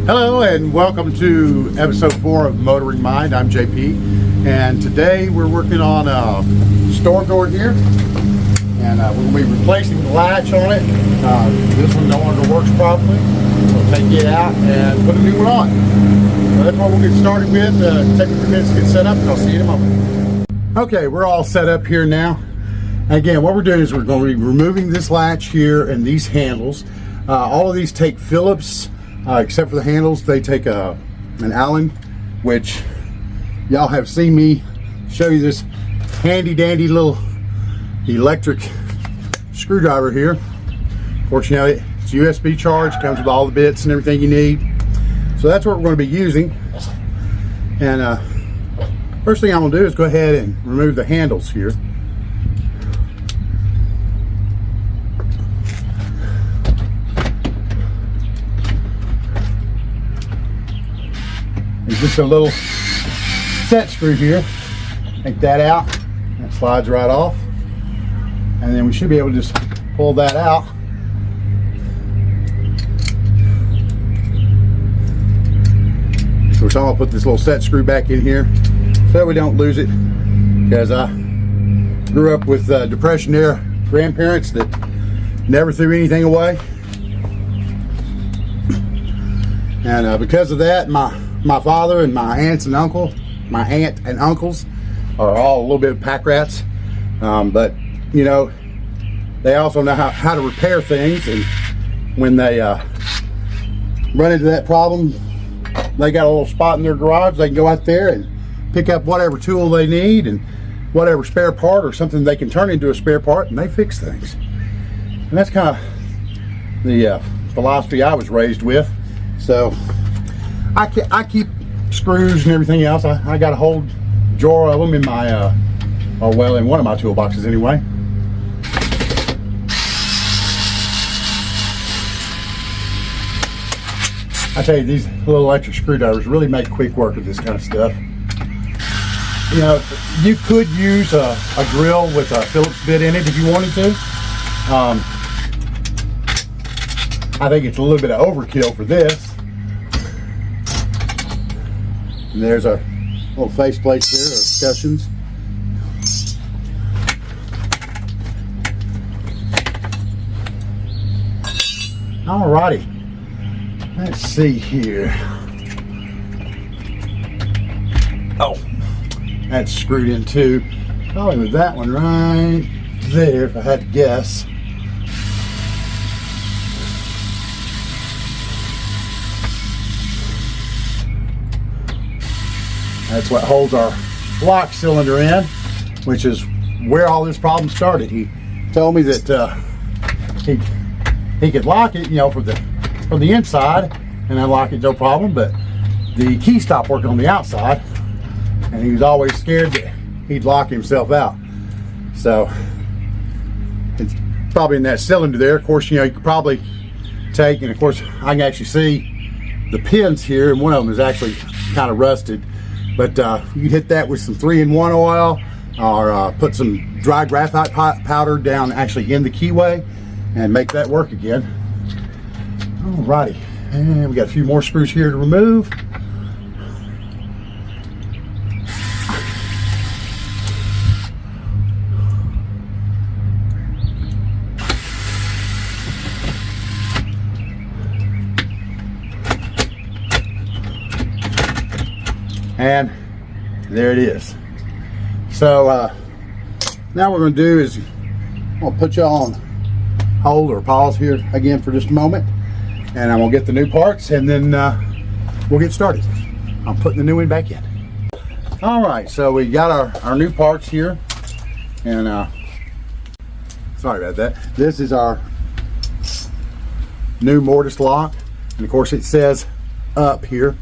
Hello and welcome to episode 4 of Motoring Mind. I'm JP, and today we're working on a storm door here, and we're going to be replacing the latch on it. This one no longer works properly. We'll take it out and put a new one on. So that's what we'll get started with. Take a few minutes to get set up, and I'll see you in a moment. Okay, we're all set up here now. Again, what we're doing is we're going to be removing this latch here and these handles. All of these take Phillips. Except for the handles, they take an Allen, which y'all have seen me show you this handy dandy little electric screwdriver here. Of course, you know, it's USB charged, comes with all the bits and everything you need. So that's what we're going to be using. And first thing I'm going to do is go ahead and remove the handles here. There's just a little set screw here. Take that out. That slides right off. And then we should be able to just pull that out. Of course, I'm going to put this little set screw back in here so that we don't lose it. Because I grew up with Depression era grandparents that never threw anything away. And because of that, my father and my aunt and uncles are all a little bit of pack rats, but you know, they also know how to repair things, and when they run into that problem, they got a little spot in their garage. They can go out there and pick up whatever tool they need and whatever spare part or something they can turn into a spare part, and they fix things. And that's kind of the philosophy I was raised with. So I keep screws and everything else. I got a whole drawer of them in my, or well, in one of my toolboxes anyway. I tell you, these little electric screwdrivers really make quick work of this kind of stuff. You know, you could use a drill with a Phillips bit in it if you wanted to. I think it's a little bit of overkill for this. And there's our little face plates there, our discussions. Alrighty, let's see here. Oh, that's screwed in too. Probably with that one right there, if I had to guess. That's what holds our lock cylinder in, which is where all this problem started. He told me that he could lock it, you know, from the inside and unlock it no problem, but the key stopped working on the outside, and he was always scared that he'd lock himself out. So it's probably in that cylinder there. Of course, you know, you could probably take, and of course I can actually see the pins here, and one of them is actually kind of rusted. But you hit that with some 3-in-1 oil, or put some dry graphite powder down actually in the keyway and make that work again. Alrighty, and we got a few more screws here to remove. And there it is. So now what we're going to do is I'm going to put y'all on hold or pause here again for just a moment, and I'm going to get the new parts, and then we'll get started. I'm putting the new one back in. Alright, so we got our new parts here, and sorry about that. This is our new mortise lock, and of course it says up here,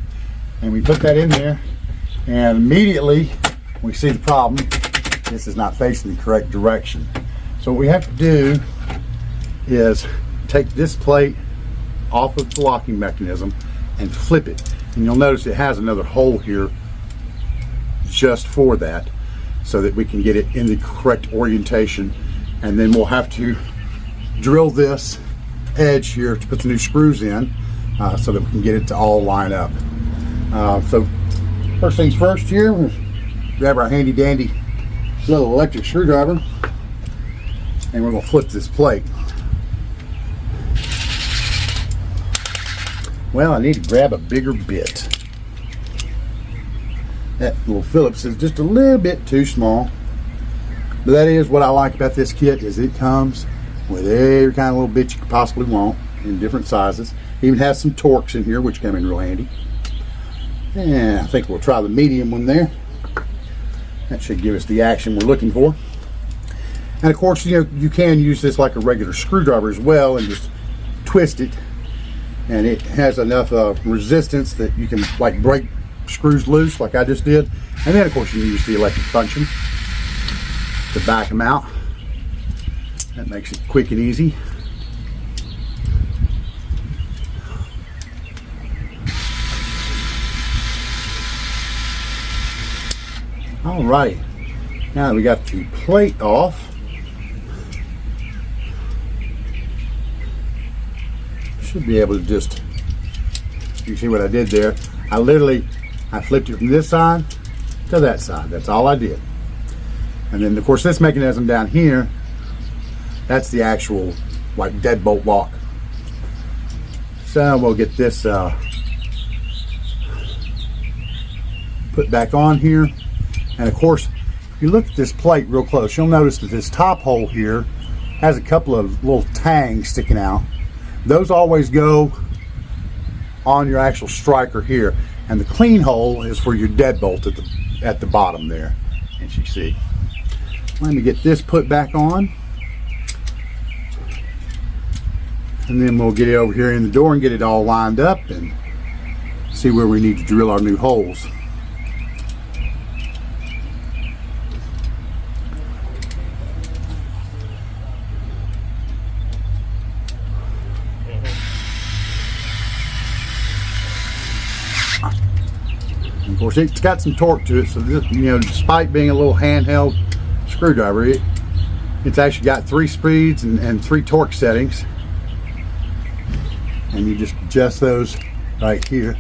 and we put that in there. And immediately we see the problem. This is not facing the correct direction. So what we have to do is take this plate off of the locking mechanism and flip it. And you'll notice it has another hole here just for that, so that we can get it in the correct orientation. And then we'll have to drill this edge here to put the new screws in, so that we can get it to all line up. So first things first here, we'll grab our handy dandy little electric screwdriver, and we're going to flip this plate. Well, I need to grab a bigger bit. That little Phillips is just a little bit too small. But that is what I like about this kit, is it comes with every kind of little bit you could possibly want in different sizes. Even has some Torx in here, which come in real handy. And I think we'll try the medium one there. That should give us the action we're looking for. And of course, you know, you can use this like a regular screwdriver as well and just twist it. And it has enough resistance that you can like break screws loose like I just did. And then of course you can use the electric function to back them out. That makes it quick and easy. Alrighty, now that we got the plate off, should be able to just, you see what I did there? I flipped it from this side to that side. That's all I did. And then of course this mechanism down here, that's the actual like deadbolt lock. So we'll get this put back on here. And of course, if you look at this plate real close, you'll notice that this top hole here has a couple of little tangs sticking out. Those always go on your actual striker here. And the clean hole is for your deadbolt at the bottom there, as you see. Let me get this put back on. And then we'll get it over here in the door and get it all lined up and see where we need to drill our new holes. Of course, it's got some torque to it, so this, you know, despite being a little handheld screwdriver, it's actually got 3 speeds and 3 torque settings, and you just adjust those right here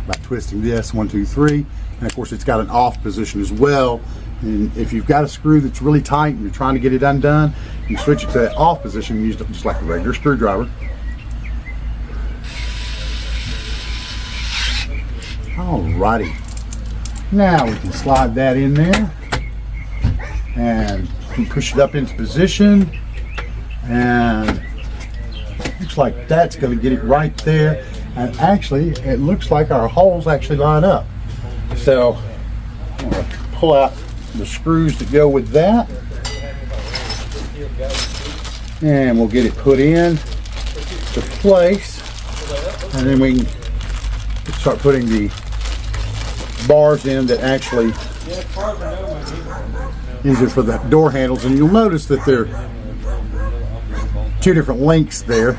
by twisting this 1, 2, 3, and of course it's got an off position as well. And if you've got a screw that's really tight and you're trying to get it undone, you switch it to that off position and use it just like a regular screwdriver. Alrighty. Now we can slide that in there and push it up into position, and looks like that's going to get it right there. And actually it looks like our holes actually line up. So I'm going to pull out the screws that go with that, and we'll get it put in to place, and then we can start putting the bars in that actually use it for the door handles. And you'll notice that there are 2 different lengths there,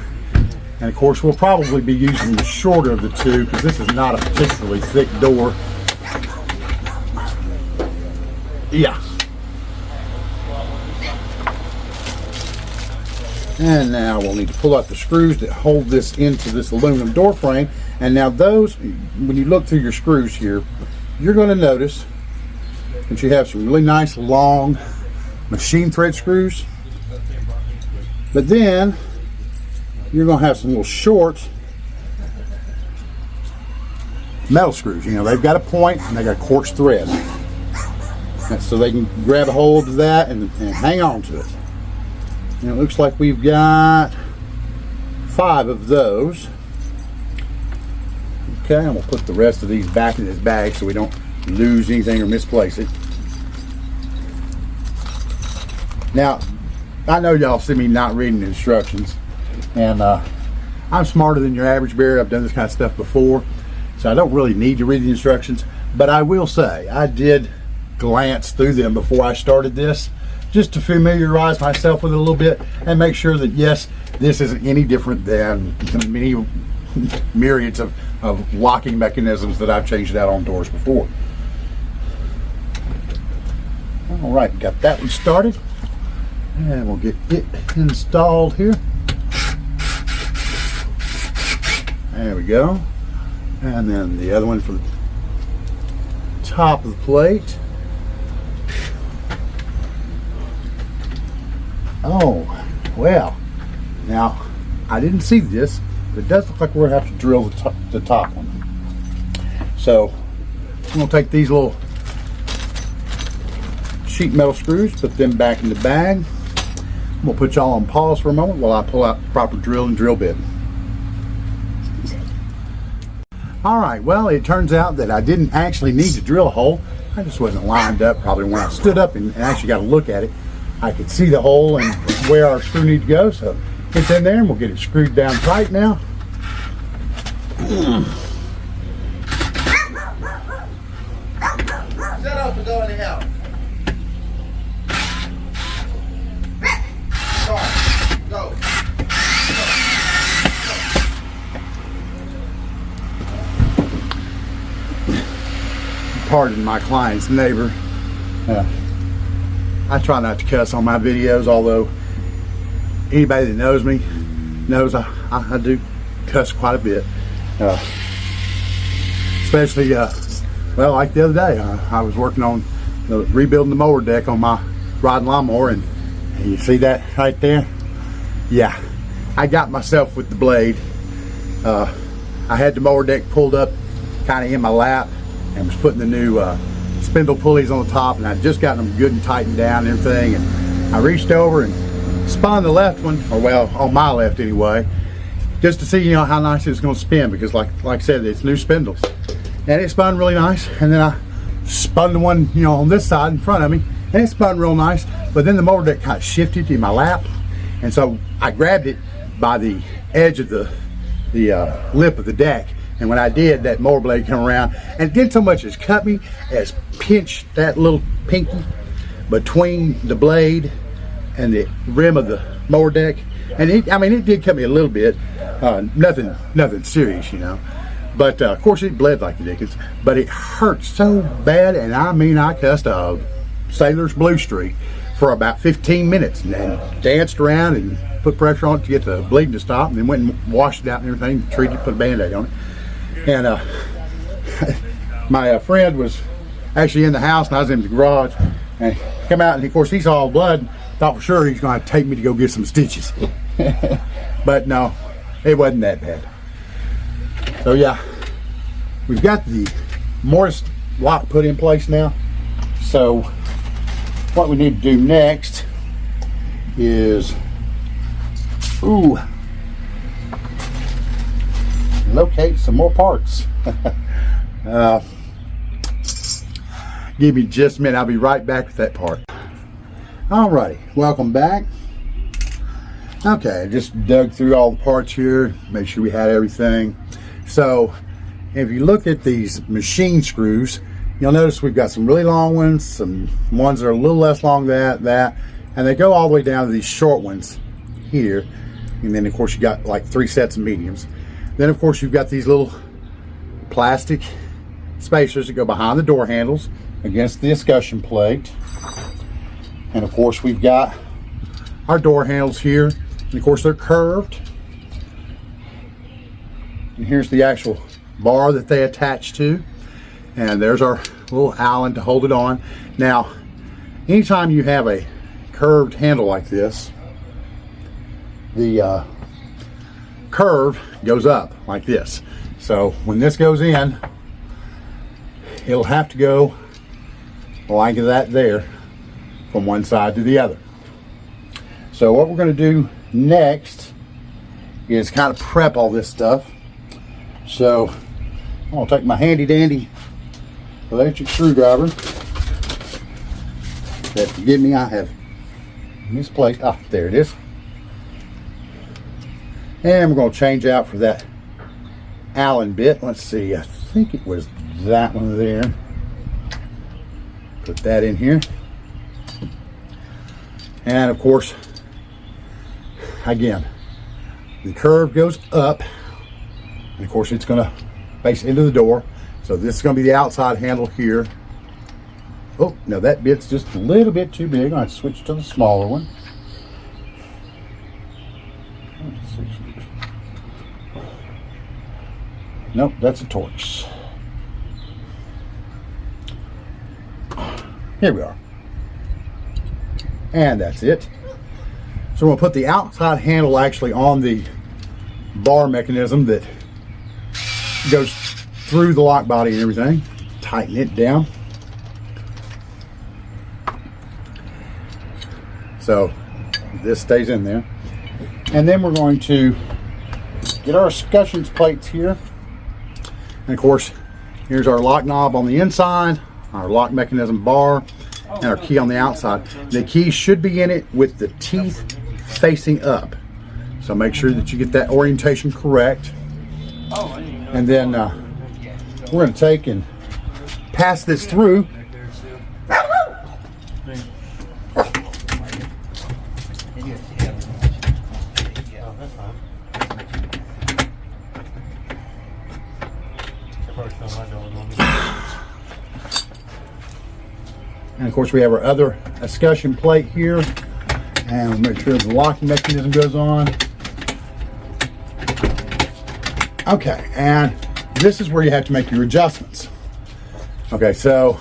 and of course we'll probably be using the shorter of the 2 because this is not a particularly thick door. Yeah. And now we'll need to pull out the screws that hold this into this aluminum door frame. And now those, when you look through your screws here, you're going to notice that you have some really nice long machine thread screws, but then you're going to have some little short metal screws. You know, they've got a point and they got coarse thread, so they can grab a hold of that and hang on to it. And it looks like we've got 5 of those. Okay, and we'll put the rest of these back in this bag so we don't lose anything or misplace it. Now, I know y'all see me not reading the instructions, and I'm smarter than your average bear. I've done this kind of stuff before, so I don't really need to read the instructions. But I will say, I did glance through them before I started this, just to familiarize myself with it a little bit and make sure that, yes, this isn't any different than many myriads of locking mechanisms that I've changed out on doors before. All right, got that one started, and we'll get it installed here. There we go. And then the other one for the top of the plate. Oh, well, now I didn't see this, but it does look like we're gonna have to drill the top one. So I'm gonna take these little sheet metal screws, put them back in the bag. I'm gonna put y'all on pause for a moment while I pull out the proper drill and drill bit. All right, well, it turns out that I didn't actually need to drill a hole. I just wasn't lined up. Probably when I stood up and actually got a look at it, I could see the hole and where our screw needs to go. So it's in there and we'll get it screwed down tight now. Shut up and go in the house. Go. Pardon my client's neighbor. I try not to cuss on my videos, although anybody that knows me knows I do cuss quite a bit. Especially, well, like the other day, I was working on rebuilding the mower deck on my rod and lawnmower, and you see that right there? Yeah, I got myself with the blade. I had the mower deck pulled up kind of in my lap and was putting the new spindle pulleys on the top, and I'd just gotten them good and tightened down and everything, and I reached over and spun the left one, or well, on my left anyway, just to see, you know, how nice it's going to spin, because like I said, it's new spindles, and it spun really nice. And then I spun the one, you know, on this side in front of me, and it spun real nice, but then the mower deck kind of shifted in my lap, and so I grabbed it by the edge of the lip of the deck. And when I did, that mower blade come around and it didn't so much as cut me as pinch that little pinky between the blade and the rim of the mower deck. And it did cut me a little bit, nothing serious, you know. But of course it bled like the dickens, but it hurt so bad, and I mean, I cussed a sailor's blue streak for about 15 minutes and then danced around and put pressure on it to get the bleeding to stop, and then went and washed it out and everything, treated it, put a band-aid on it. And my friend was actually in the house, and I was in the garage, and he came out, and of course he saw all the blood and thought for sure he's going to take me to go get some stitches. But no, it wasn't that bad. So yeah, we've got the mortise lock put in place now. So what we need to do next is locate some more parts. Give me just a minute, I'll be right back with that part. Alrighty, welcome back. Okay, I just dug through all the parts here, make sure we had everything. So if you look at these machine screws, you'll notice we've got some really long ones, some ones that are a little less long than that, and they go all the way down to these short ones here. And then of course you got like 3 sets of mediums. Then of course you've got these little plastic spacers that go behind the door handles against the escutcheon plate. And of course we've got our door handles here, and of course they're curved. And here's the actual bar that they attach to, and there's our little Allen to hold it on. Now anytime you have a curved handle like this, the curve goes up like this. So when this goes in, it'll have to go like that there from one side to the other. So what we're going to do next is kind of prep all this stuff. So I'm going to take my handy dandy electric screwdriver that, forgive me, I have misplaced. There it is. And we're going to change out for that Allen bit. Let's see, I think it was that one there. Put that in here. And of course, again, the curve goes up, and of course it's going to face into the door. So this is going to be the outside handle here. Oh, no, that bit's just a little bit too big. I'm going to switch to the smaller one. Nope, that's a Torx. Here we are. And that's it. So we'll put the outside handle actually on the bar mechanism that goes through the lock body and everything. Tighten it down. So this stays in there. And then we're going to get our escutcheons plates here. And of course, here's our lock knob on the inside, our lock mechanism bar, and our key on the outside. The key should be in it with the teeth facing up. So make sure that you get that orientation correct. And then we're going to take and pass this through. And of course we have our other escutcheon plate here, and we'll make sure the locking mechanism goes on. Okay, and this is where you have to make your adjustments. Okay, so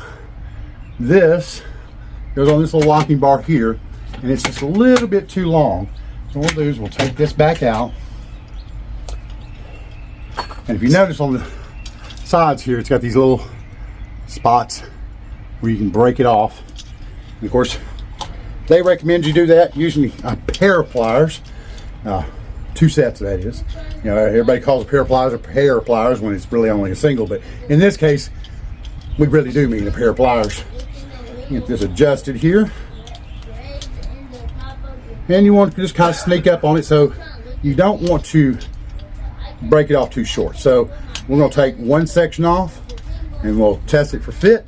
this goes on this little locking bar here, and it's just a little bit too long. So what we'll do is we'll take this back out. And if you notice on the sides here, it's got these little spots where you can break it off. And of course, they recommend you do that using a pair of pliers, 2 sets that is. You know, everybody calls a pair of pliers a pair of pliers when it's really only a single, but in this case, we really do mean a pair of pliers. Get this adjusted here. And you want to just kind of sneak up on it, so you don't want to break it off too short. So we're going to take one section off and we'll test it for fit,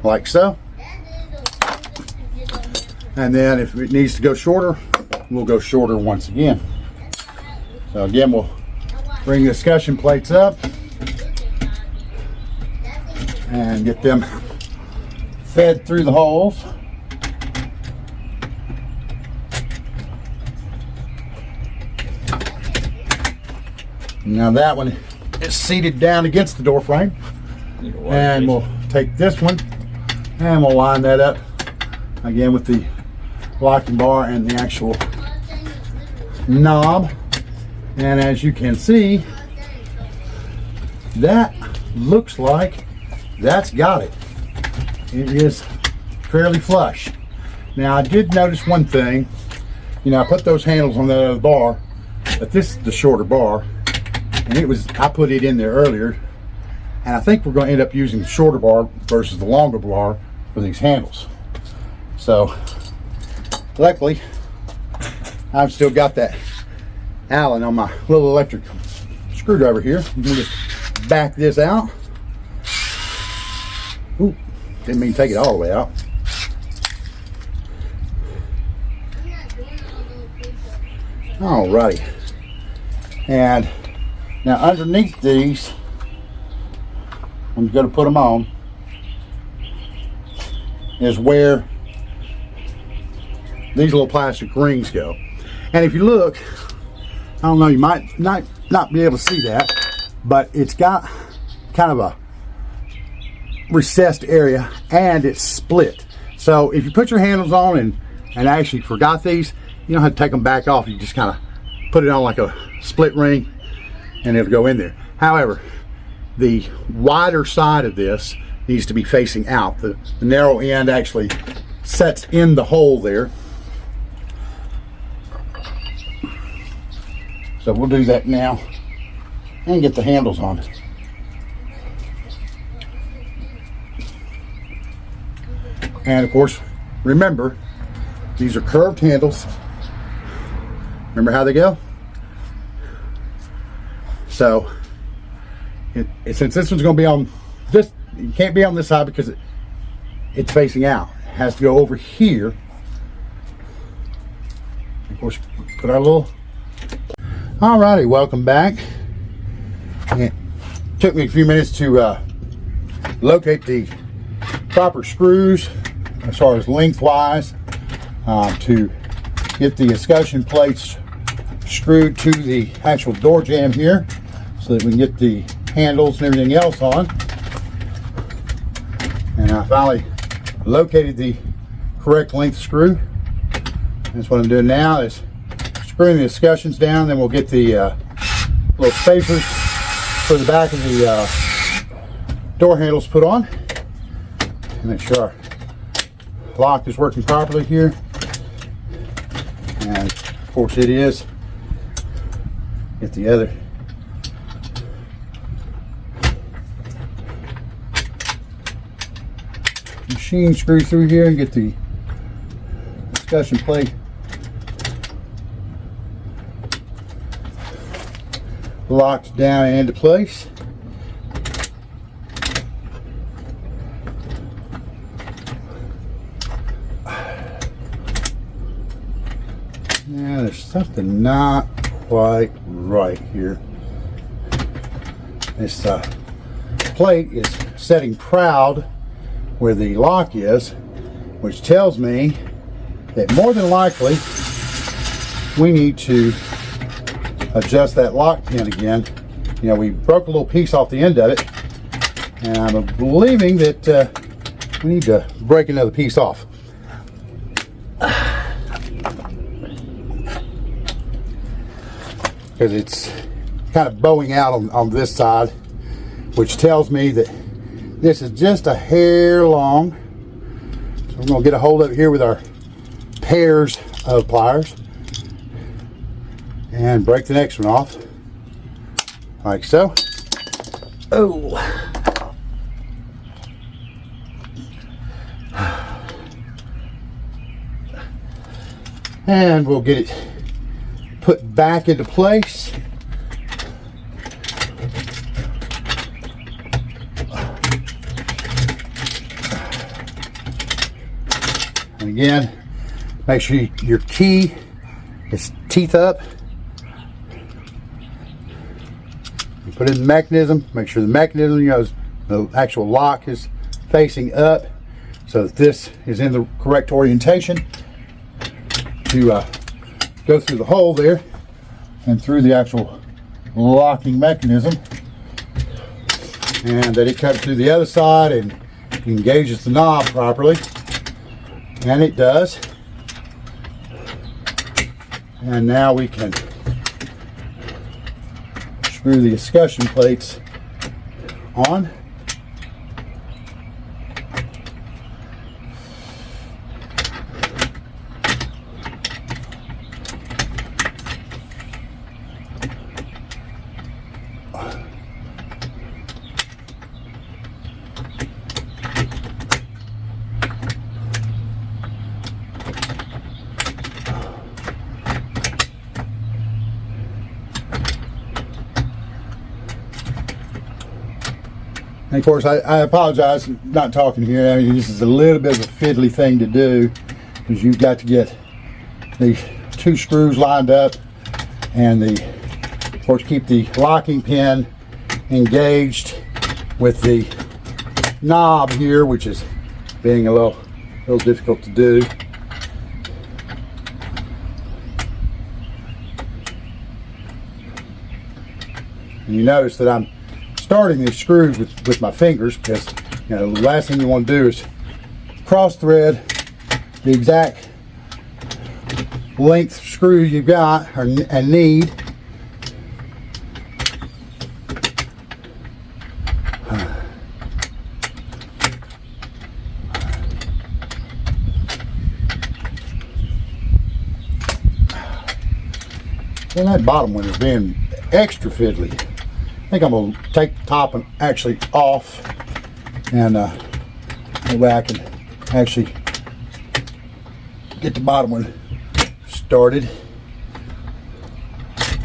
like so. And then if it needs to go shorter, we'll go shorter once again. So again, we'll bring the escutcheon plates up and get them fed through the holes. Now that one is seated down against the door frame. And we'll take this one and we'll line that up again with the locking bar and the actual knob. And as you can see, that looks like that's got it. It is fairly flush. Now I did notice one thing. You know, I put those handles on that other bar, but this is the shorter bar. And I put it in there earlier, and I think we're going to end up using the shorter bar versus the longer bar for these handles. So, luckily, I've still got that Allen on my little electric screwdriver here. You can just back this out. Ooh, didn't mean to take it all the way out. Alrighty, and now underneath these, I'm going to put them on, is where these little plastic rings go. And if you look, I don't know, you might not be able to see that, but it's got kind of a recessed area and it's split. So if you put your handles on and actually forgot these, you don't have to take them back off. You just kind of put it on like a split ring and it'll go in there. However, the wider side of this needs to be facing out. The narrow end actually sets in the hole there. So we'll do that now and get the handles on. And of course, remember, these are curved handles. Remember how they go? So, since this one's going to be on this, you can't be on this side because it's facing out. It has to go over here. Of course, put our little. Alrighty, welcome back. It took me a few minutes to locate the proper screws as far as lengthwise to get the escutcheon plates screwed to the actual door jamb here. so that we can get the handles and everything else on. And I finally located the correct length screw. That's what I'm doing now, is screwing the escutcheons down. Then we'll get the little spacers for the back of the door handles put on. Make sure our lock is working properly here. And of course it is. Get the other machine screw through here and get the escutcheon plate locked down and into place. Now there's something not quite right here. This plate is setting proud where the lock is, which tells me that more than likely we need to adjust that lock pin again. You know, we broke a little piece off the end of it, and I'm believing that we need to break another piece off. Because it's kind of bowing out on this side, which tells me that this is just a hair long. So we're going to get a hold of it here with our pairs of pliers and break the next one off, like so. Oh. And we'll get it put back into place. And again, make sure your key is teeth up. You put in the mechanism, make sure the mechanism, you know, the actual lock is facing up so that this is in the correct orientation to go through the hole there and through the actual locking mechanism, and that it comes through the other side and engages the knob properly, and it does. And now we can screw the escutcheon plates on. And of course, I apologize not talking here. I mean, this is a little bit of a fiddly thing to do, because you've got to get the two screws lined up, and of course, keep the locking pin engaged with the knob here, which is being a little difficult to do. And you notice that I'm starting these screws with my fingers, because you know the last thing you want to do is cross thread the exact length screw you've got and need. And that bottom one is being extra fiddly. I think I'm going to take the top one actually off, and that way I can actually get the bottom one started,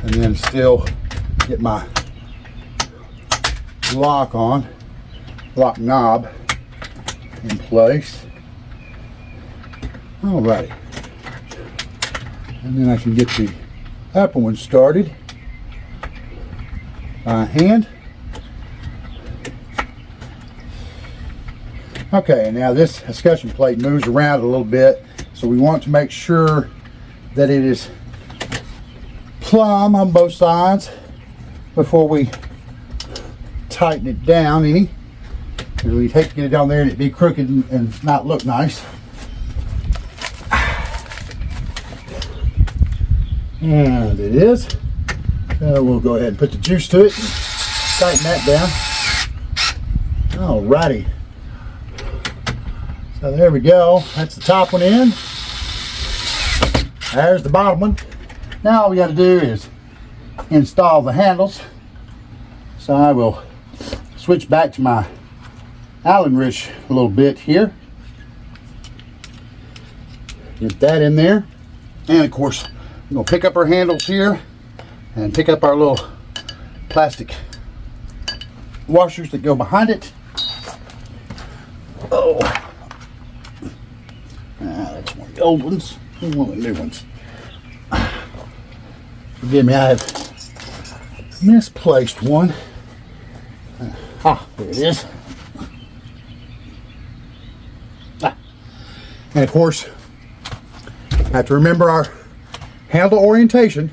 and then still get my lock knob in place. Alrighty, and then I can get the upper one started by hand. Okay, now this escutcheon plate moves around a little bit, so we want to make sure that it is plumb on both sides. before we tighten it down any. We'd hate to get it down there and it'd be crooked and not look nice. And it is. So we'll go ahead and put the juice to it and tighten that down. Alrighty. So there we go. That's the top one in. There's the bottom one. Now all we got to do is install the handles. So I will switch back to my Allen wrench a little bit here. Get that in there. And of course, we're going to pick up our handles here and pick up our little plastic washers that go behind it. Oh, that's one of the old ones. One of the new ones. Forgive me, I have misplaced one. There it is. And of course, have to remember our handle orientation.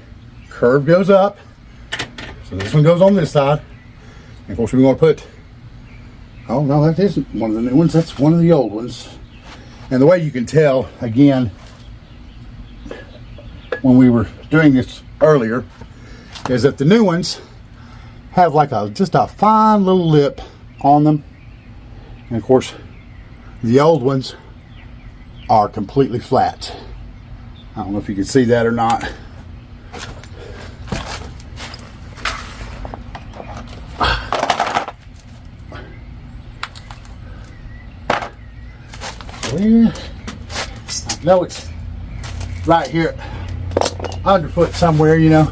Curve goes up. So this one goes on this side. And of course, we want to put, oh no, that isn't one of the new ones. That's one of the old ones. And the way you can tell, again, when we were doing this earlier, is that the new ones have like just a fine little lip on them. And of course, the old ones are completely flat. I don't know if you can see that or not. Well, I know it's right here underfoot somewhere, you know.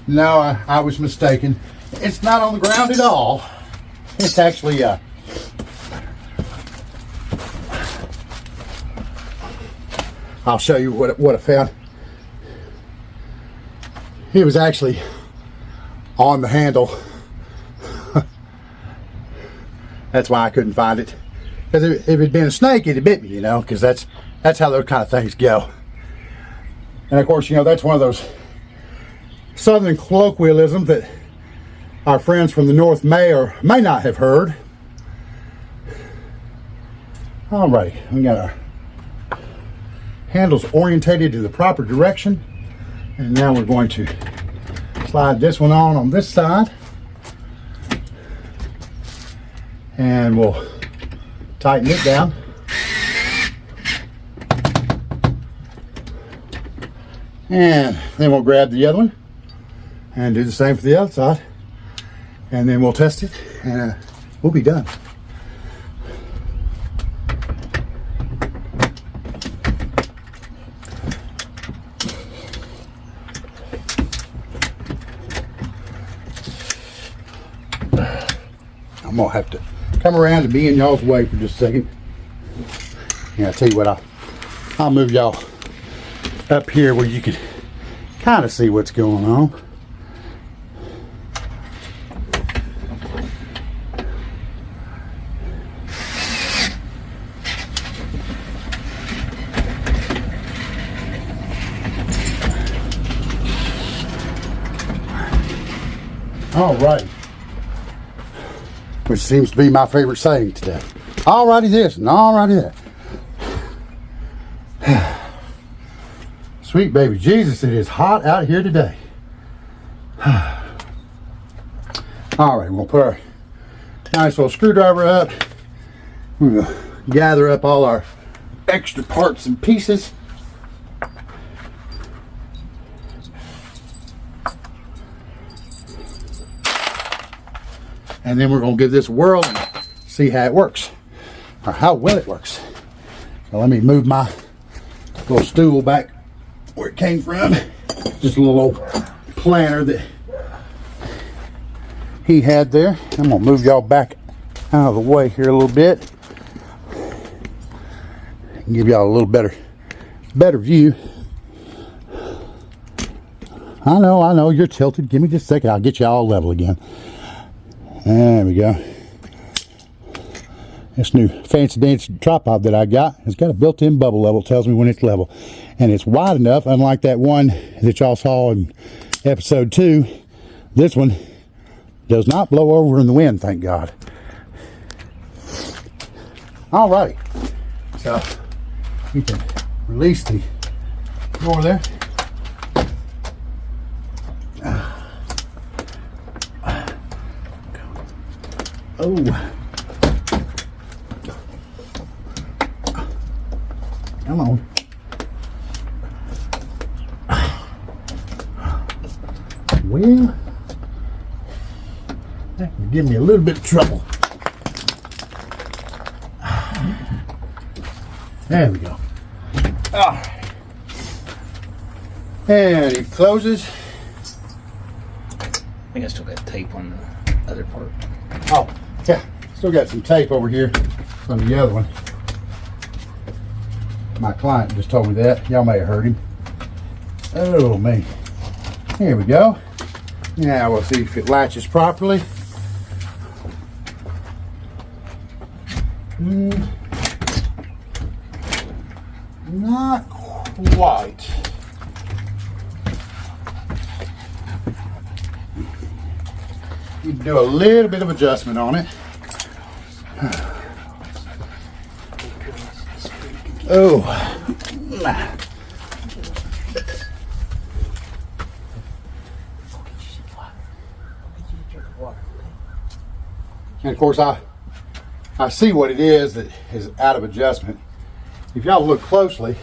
No, I was mistaken. It's not on the ground at all. It's actually I'll show you what I found. It was actually on the handle. That's why I couldn't find it. Because if it had been a snake, it'd have bit me, you know, because that's how those kind of things go. And of course, you know, that's one of those Southern colloquialisms that our friends from the North may or may not have heard. Alrighty, we got our handles orientated to the proper direction. And now we're going to slide this one on this side. And we'll tighten it down. And then we'll grab the other one and do the same for the other side. And then we'll test it and we'll be done. I'm gonna have to come around and be in y'all's way for just a second. Yeah, I'll tell you what, I'll move y'all up here where you can kind of see what's going on. All right. Which seems to be my favorite saying today. Alrighty this and alrighty that. Sweet baby Jesus, it is hot out here today. Alright, we'll put our nice little screwdriver up. We're going to gather up all our extra parts and pieces. And then we're going to give this a whirl and see how it works, or how well it works. So let me move my little stool back where it came from. Just a little old planter that he had there. I'm going to move y'all back out of the way here a little bit. And give y'all a little better view. I know, you're tilted. Give me just a second. I'll get you all level again. There we go. This new fancy dancy tripod that I got has got a built-in bubble level. It tells me when it's level. And it's wide enough, unlike that one that y'all saw in episode 2. This one does not blow over in the wind, thank God. All right. So we can release the door there. Oh. Come on. Well, that can give me a little bit of trouble. There we go. All right. And it closes. I think I still got tape on the other part. Oh, yeah. Still got some tape over here from the other one. My client just told me that. Y'all may have heard him. Oh, man. Here we go. Now we'll see if it latches properly. Not quite. You can do a little bit of adjustment on it. Oh. And of course I see what it is that is out of adjustment. If y'all look closely,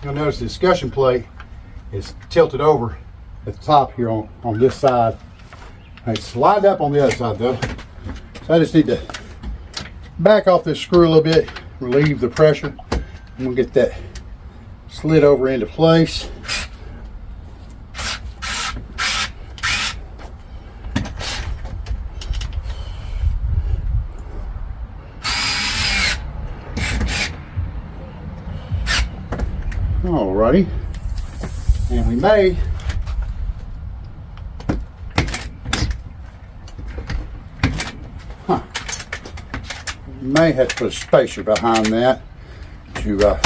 you'll notice the discussion plate is tilted over at the top here on this side. It's lined up on the other side though. So I just need to back off this screw a little bit, relieve the pressure, and we'll get that slid over into place. Alrighty, and we may have to put a spacer behind that to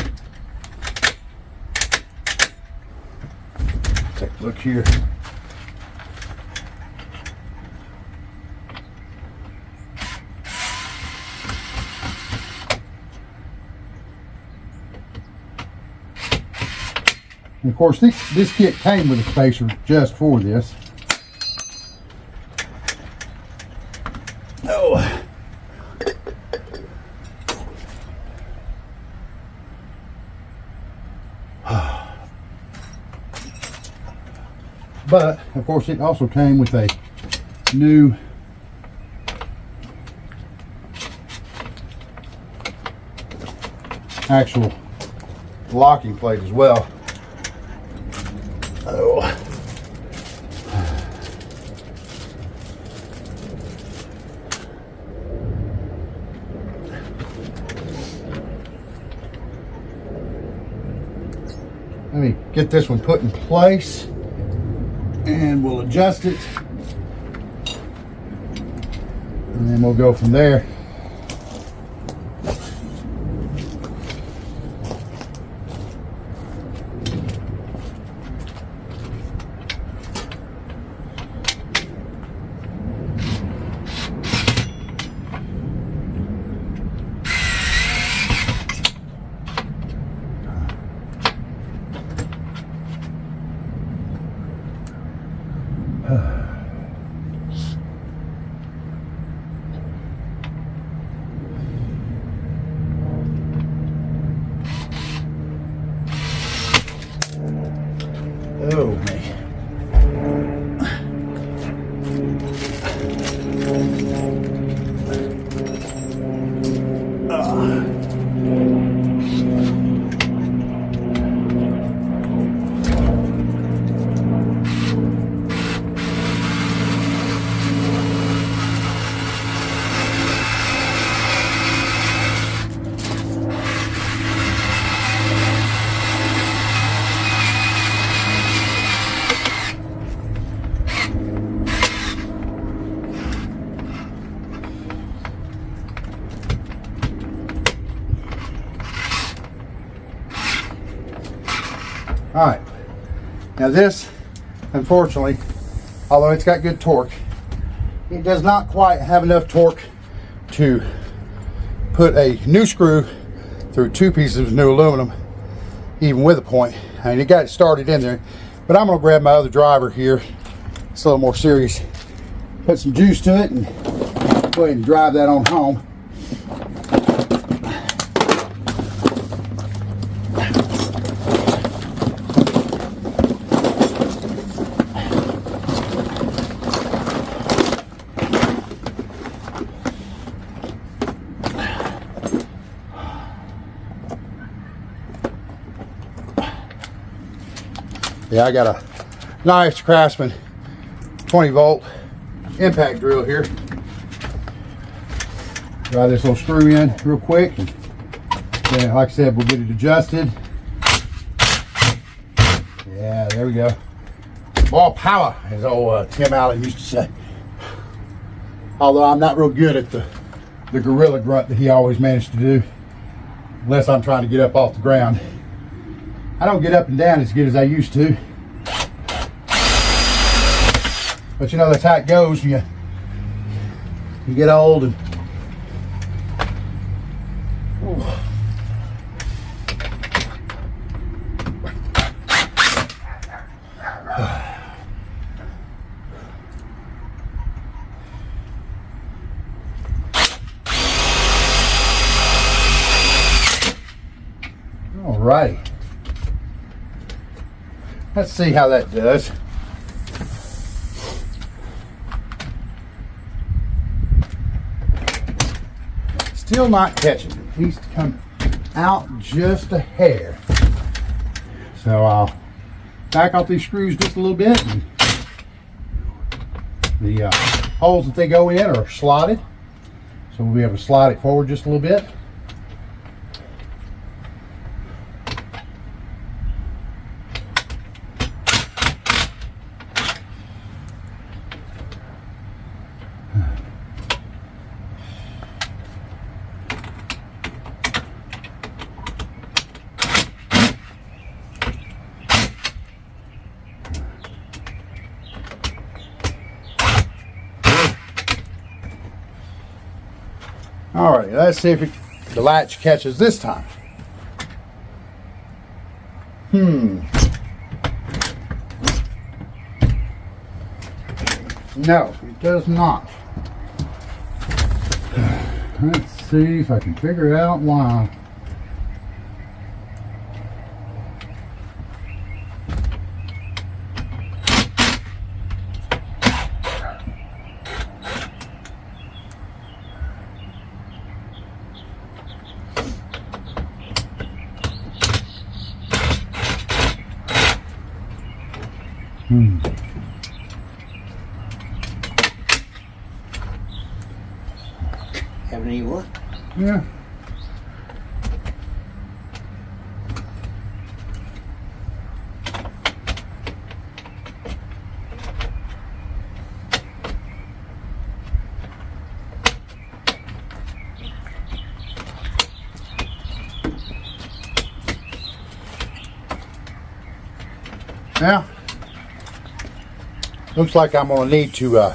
take a look here. And of course, this kit came with a spacer just for this. Oh. But, of course, it also came with a new actual locking plate as well. Oh. Let me get this one put in place and we'll adjust it and then we'll go from there. All right. Now this, unfortunately, although it's got good torque, it does not quite have enough torque to put a new screw through 2 pieces of new aluminum, even with a point. I mean, it got it started in there, but I'm gonna grab my other driver here. It's a little more serious. Put some juice to it and go ahead and drive that on home. Yeah, I got a nice Craftsman 20-volt impact drill here. Drive this little screw in real quick, and then, like I said, we'll get it adjusted. Yeah, there we go. Ball power, as old Tim Allen used to say. Although I'm not real good at the gorilla grunt that he always managed to do, unless I'm trying to get up off the ground. I don't get up and down as good as I used to. But you know, that's how it goes. You get old and all right. Let's see how that does. Still not catching. It needs to come out just a hair. So I'll back off these screws just a little bit. And the holes that they go in are slotted, so we'll be able to slide it forward just a little bit. Alright, let's see if the latch catches this time. No, it does not. Let's see if I can figure out why. Having any luck? Yeah. Now, looks like I'm going to need to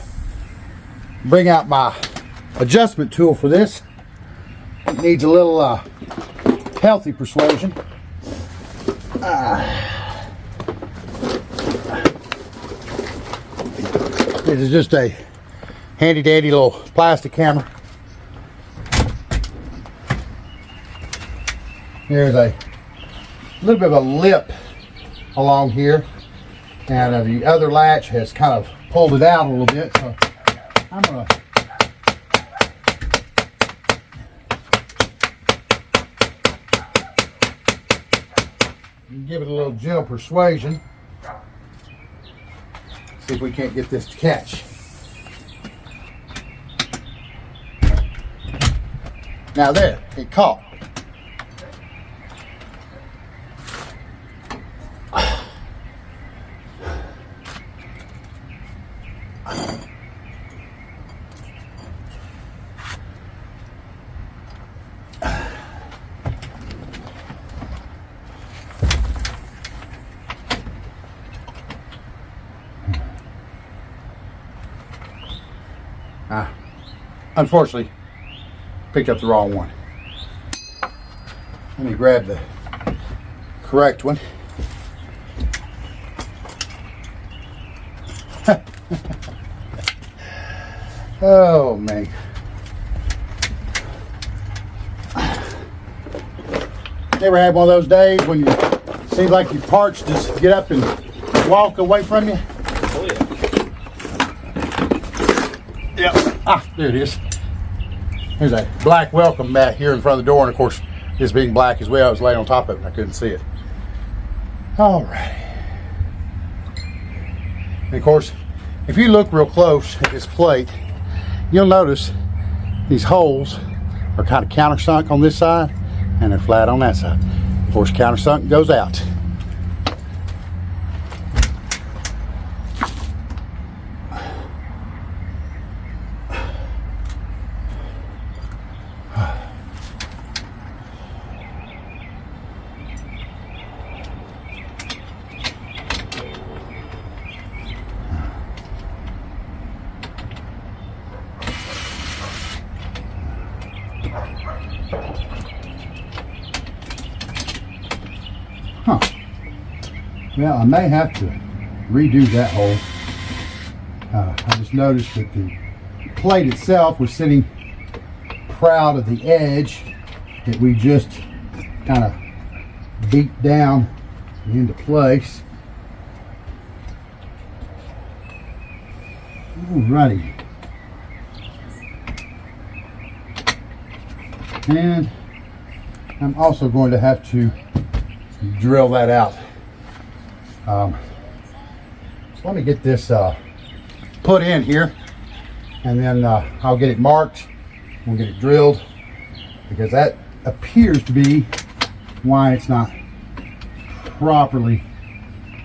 bring out my adjustment tool for this. It needs a little healthy persuasion. This is just a handy dandy little plastic hammer. There's a little bit of a lip along here, and the other latch has kind of pulled it out a little bit, so I'm going to give it a little gentle persuasion. See if we can't get this to catch. Now there, it caught. unfortunately picked up the wrong one. Let me grab the correct one. Oh man. Ever had one of those days when you seems like your parts just get up and walk away from you? Oh yeah. Yep. Ah, there it is. There's a black welcome mat here in front of the door, and of course, this being black as well, I was laying on top of it and I couldn't see it. All right. And of course, if you look real close at this plate, you'll notice these holes are kind of countersunk on this side and they're flat on that side. Of course, countersunk goes out. Huh. Well, I may have to redo that hole. I just noticed that the plate itself was sitting proud of the edge that we just kind of beat down into place. Alrighty. And I'm also going to have to drill that out. So let me get this put in here, and then I'll get it marked. We'll get it drilled, because that appears to be why it's not properly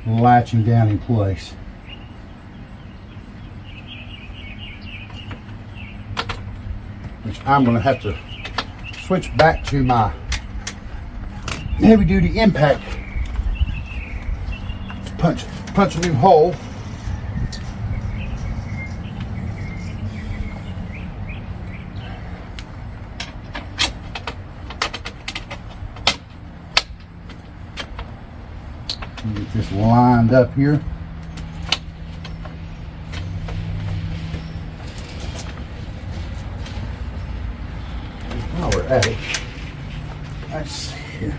latching down in place. Which I'm going to have to switch back to my heavy duty impact. Punch a new hole. Get this lined up here. While we're at it, let's see here.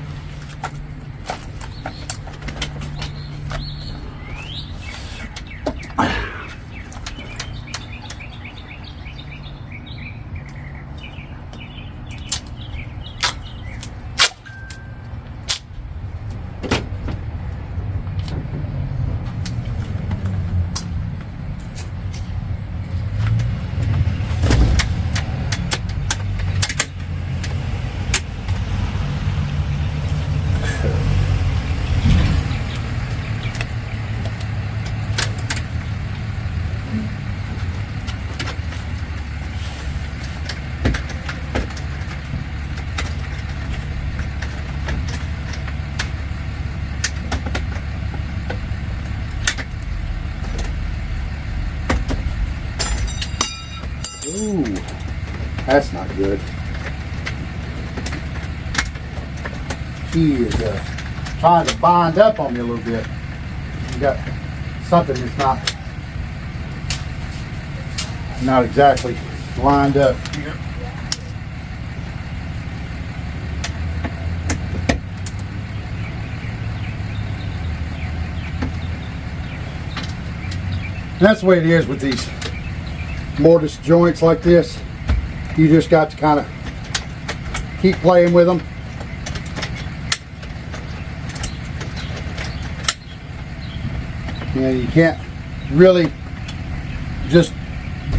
Ooh, that's not good. He is trying to bind up on me a little bit. You got something that's not exactly lined up here. And that's the way it is with these mortise joints like this. You just got to kind of keep playing with them. And you can't really just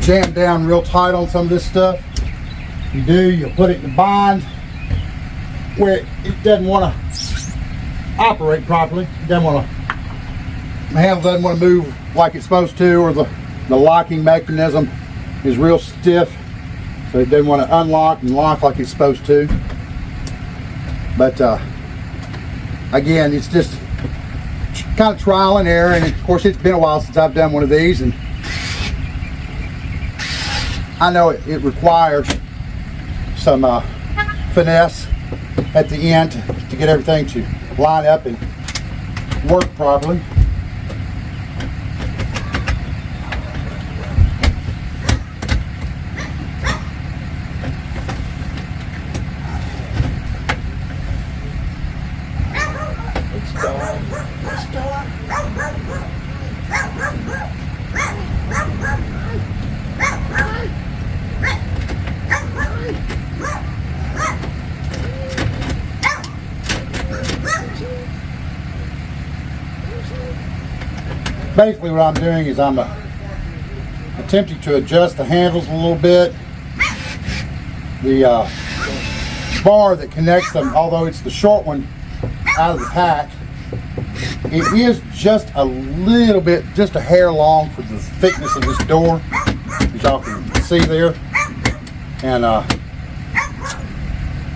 jam down real tight on some of this stuff. You do, you'll put it in a bind where it doesn't want to operate properly. It doesn't want to, the handle doesn't want to move like it's supposed to, or the locking mechanism is real stiff, so it doesn't want to unlock and lock like it's supposed to. But again, it's just kind of trial and error, and of course it's been a while since I've done one of these, and I know it requires some finesse at the end to get everything to line up and work properly. Basically what I'm doing is I'm attempting to adjust the handles a little bit. The bar that connects them, although it's the short one out of the pack, it is just a little bit, just a hair long for the thickness of this door, as y'all can see there. And I'm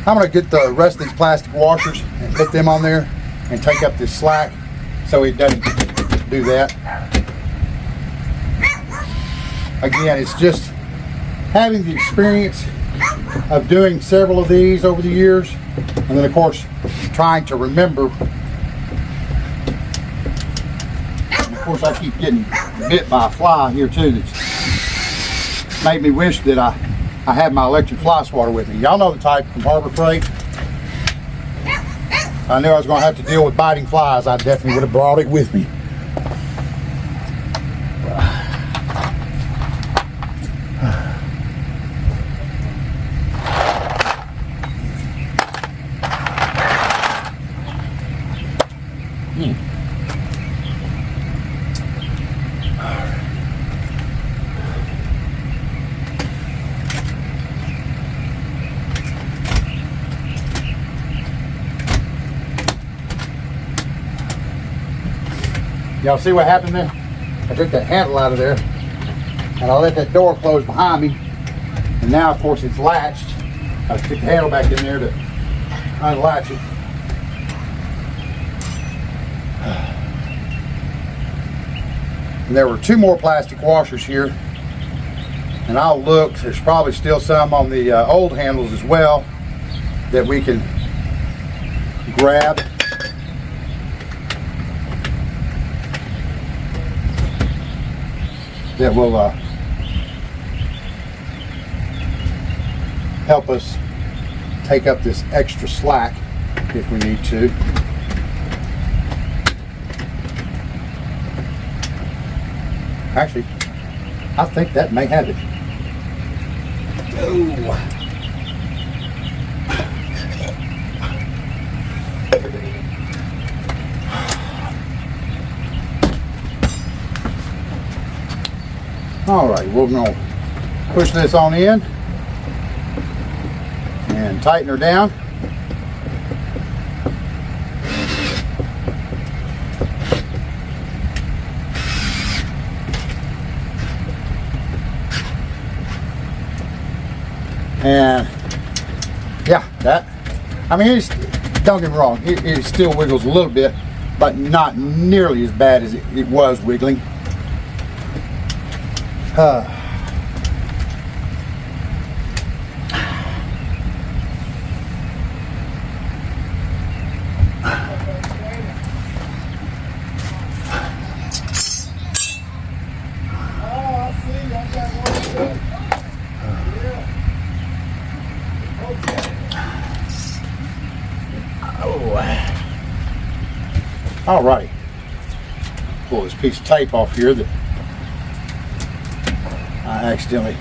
going to get the rest of these plastic washers and put them on there and take up this slack so it doesn't do that. Again, it's just having the experience of doing several of these over the years, and then of course trying to remember. And of course I keep getting bit by a fly here too that's made me wish that I had my electric fly swatter with me. Y'all know the type from Harbor Freight. I knew I was going to have to deal with biting flies. I definitely would have brought it with me. Y'all see what happened there? I took that handle out of there and I let that door close behind me, and now of course it's latched. I took the handle back in there to unlatch it. And there were 2 more plastic washers here, and I'll look. There's probably still some on the old handles as well that we can grab. That will help us take up this extra slack if we need to. Actually, I think that may have it. Oh. Alright, we're going to push this on in and tighten her down. And yeah, that, I mean, don't get me wrong, it still wiggles a little bit, but not nearly as bad as it was wiggling. All right, pull this piece of tape off here that I accidentally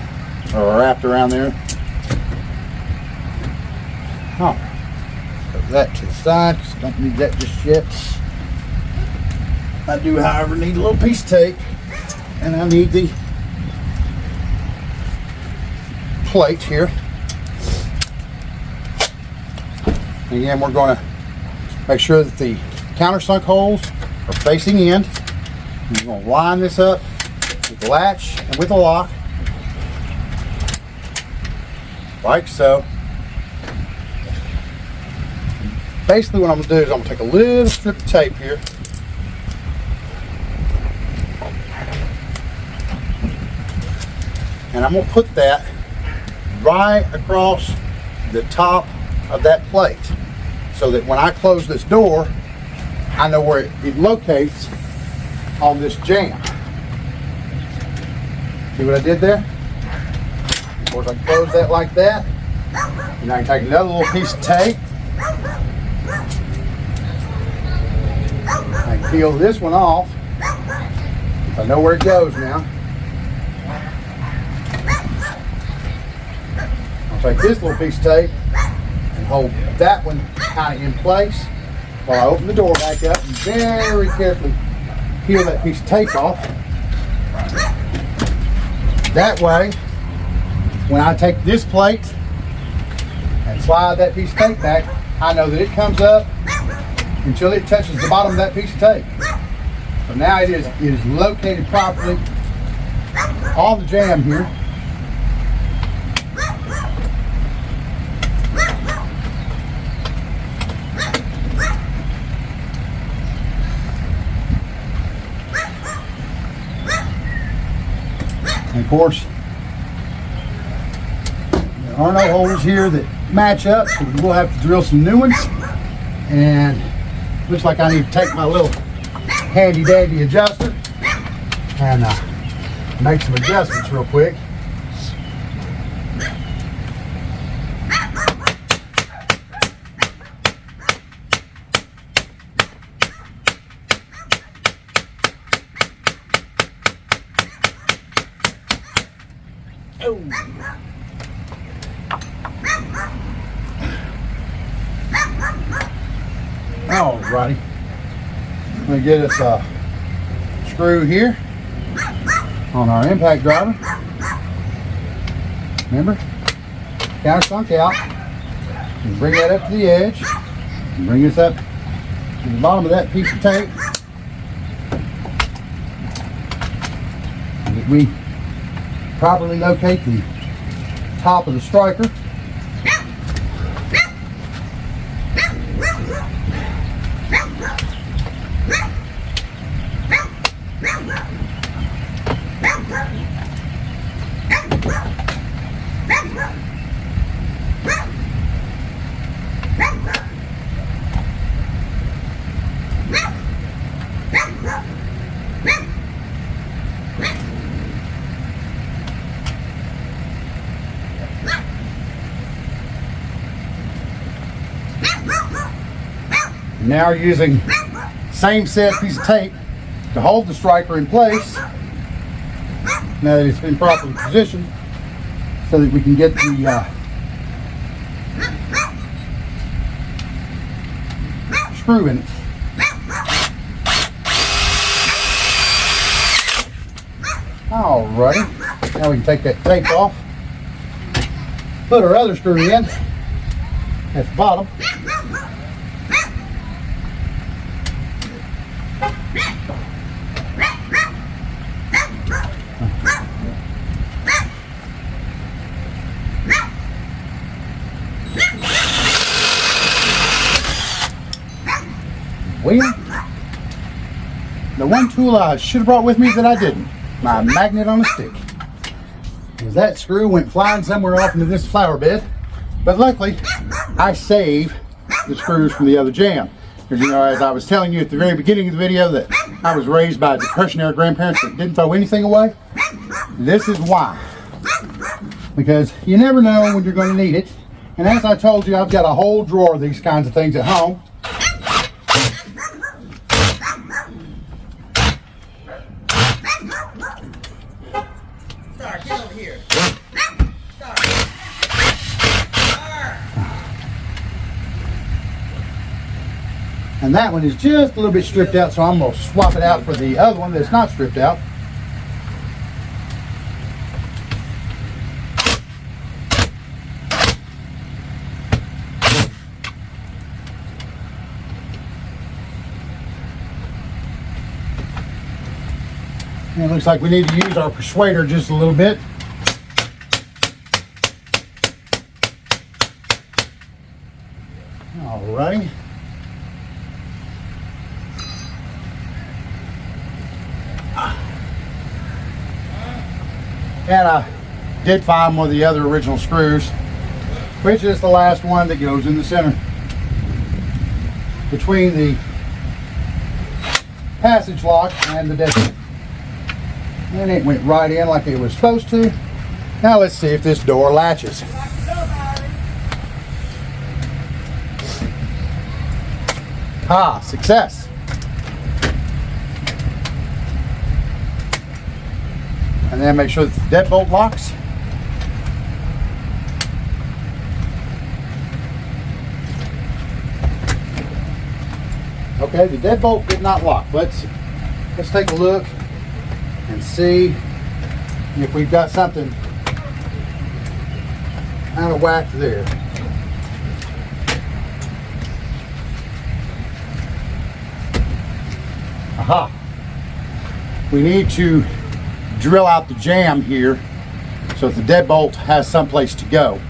wrapped around there. Oh, put that to the side because I don't need that just yet. I do, however, need a little piece of tape, and I need the plate here. And again, we're going to make sure that the countersunk holes are facing in. And we're going to line this up with the latch and with the lock, like so. Basically what I'm going to do is I'm going to take a little strip of tape here, and I'm going to put that right across the top of that plate, so that when I close this door, I know where it locates on this jamb. See what I did there? Of course, I can close that like that. And I can take another little piece of tape. I can peel this one off. I know where it goes now. I'll take this little piece of tape and hold that one kind of in place while I open the door back up and very carefully peel that piece of tape off. That way, when I take this plate and slide that piece of tape back, I know that it comes up until it touches the bottom of that piece of tape. So now it is located properly on the jamb here. And of course, there are no holes here that match up, so we'll have to drill some new ones. And looks like I need to take my little handy dandy adjuster and make some adjustments real quick. Alrighty, I'm going to get us a screw here on our impact driver. Remember, countersunk out, and bring that up to the edge, and bring this up to the bottom of that piece of tape, and that we properly locate the top of the striker. Now using same set piece of tape to hold the striker in place, now that it's been properly positioned, so that we can get the screw in it. Alrighty, now we can take that tape off, put our other screw in at the bottom. Well, the one tool I should have brought with me that I didn't, my magnet on a stick, is that screw went flying somewhere off into this flower bed. But luckily, I saved the screws from the other jamb. Because, you know, as I was telling you at the very beginning of the video that I was raised by Depression-era grandparents that didn't throw anything away. This is why. Because you never know when you're going to need it. And as I told you, I've got a whole drawer of these kinds of things at home. Star, get over here. Star. And that one is just a little bit stripped out, so I'm going to swap it out for the other one that's not stripped out. And it looks like we need to use our persuader just a little bit. Alrighty. And did find one of the other original screws, which is the last one that goes in the center between the passage lock and the deadbolt. And it went right in like it was supposed to. Now let's see if this door latches. Ah, success. And then make sure that the deadbolt locks. Okay, the deadbolt did not lock. Let's take a look and see if we've got something out of whack there. Aha! We need to drill out the jamb here so that the deadbolt has someplace to go.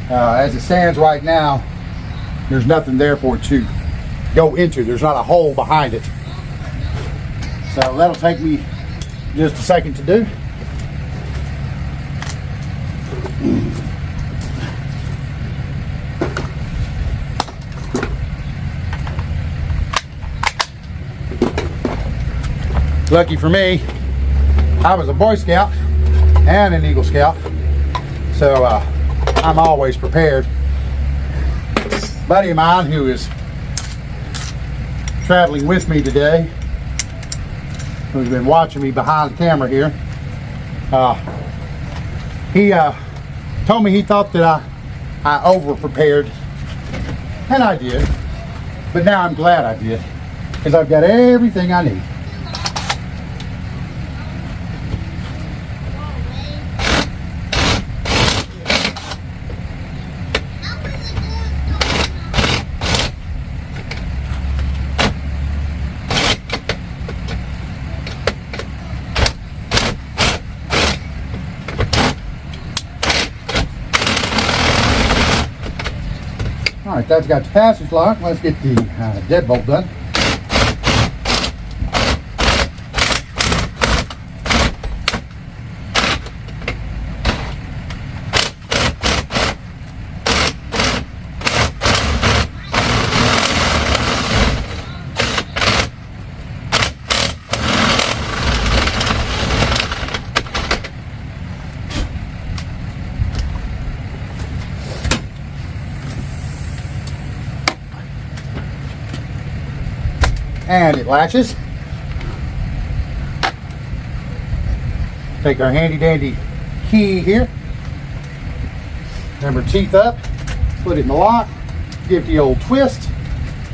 As it stands right now, there's nothing there for it to go into. There's not a hole behind it. So that'll take me just a second to do. Lucky for me, I was a Boy Scout and an Eagle Scout, so I'm always prepared. A buddy of mine who is traveling with me today, who's been watching me behind the camera here, he told me he thought that I over prepared, and I did, but now I'm glad I did, because I've got everything I need. All right, that's got the passage lock. Let's get the deadbolt done. And it latches. Take our handy dandy key here. Remember, teeth up, put it in the lock, give it the old twist,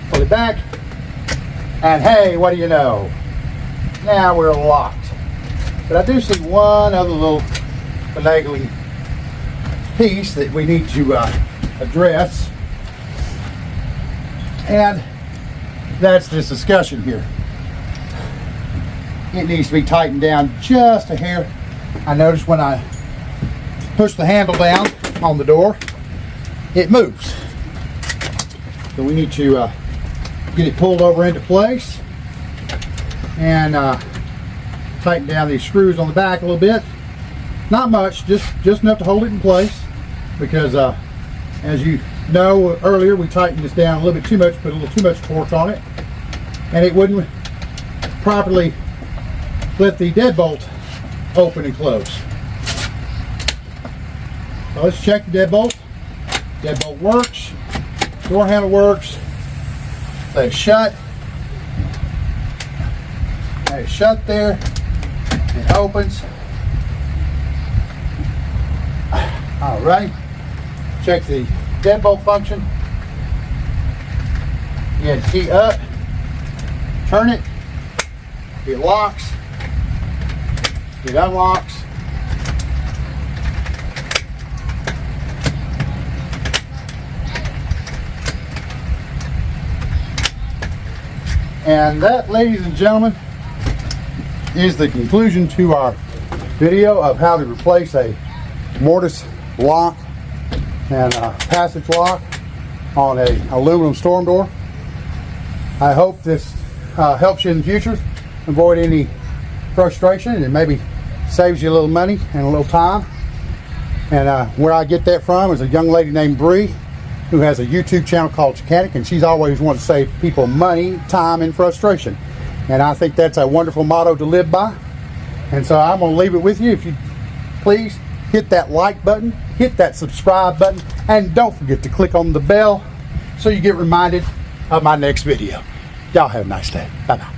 pull it back, and hey, what do you know? Now we're locked. But I do see one other little finagling piece that we need to address. And that's this discussion here. It needs to be tightened down just a hair. I noticed when I push the handle down on the door, it moves. So we need to get it pulled over into place and tighten down these screws on the back a little bit. Not much, just enough to hold it in place, because as you know, earlier we tightened this down a little bit too much, put a little too much torque on it, and it wouldn't properly let the deadbolt open and close. So let's check the deadbolt. Deadbolt works, door handle works, they shut. They shut there, it opens. All right, check the deadbolt function. You get the key up, turn it, it locks, it unlocks. And that, ladies and gentlemen, is the conclusion to our video of how to replace a mortise lock and a passage lock on a aluminum storm door. I hope this helps you in the future, avoid any frustration, and maybe saves you a little money and a little time. And where I get that from is a young lady named Bree, who has a YouTube channel called Chicanic, and she's always wanted to save people money, time, and frustration. And I think that's a wonderful motto to live by. And so I'm going to leave it with you. If you please hit that like button, hit that subscribe button, and don't forget to click on the bell so you get reminded of my next video. Y'all have a nice day. Bye-bye.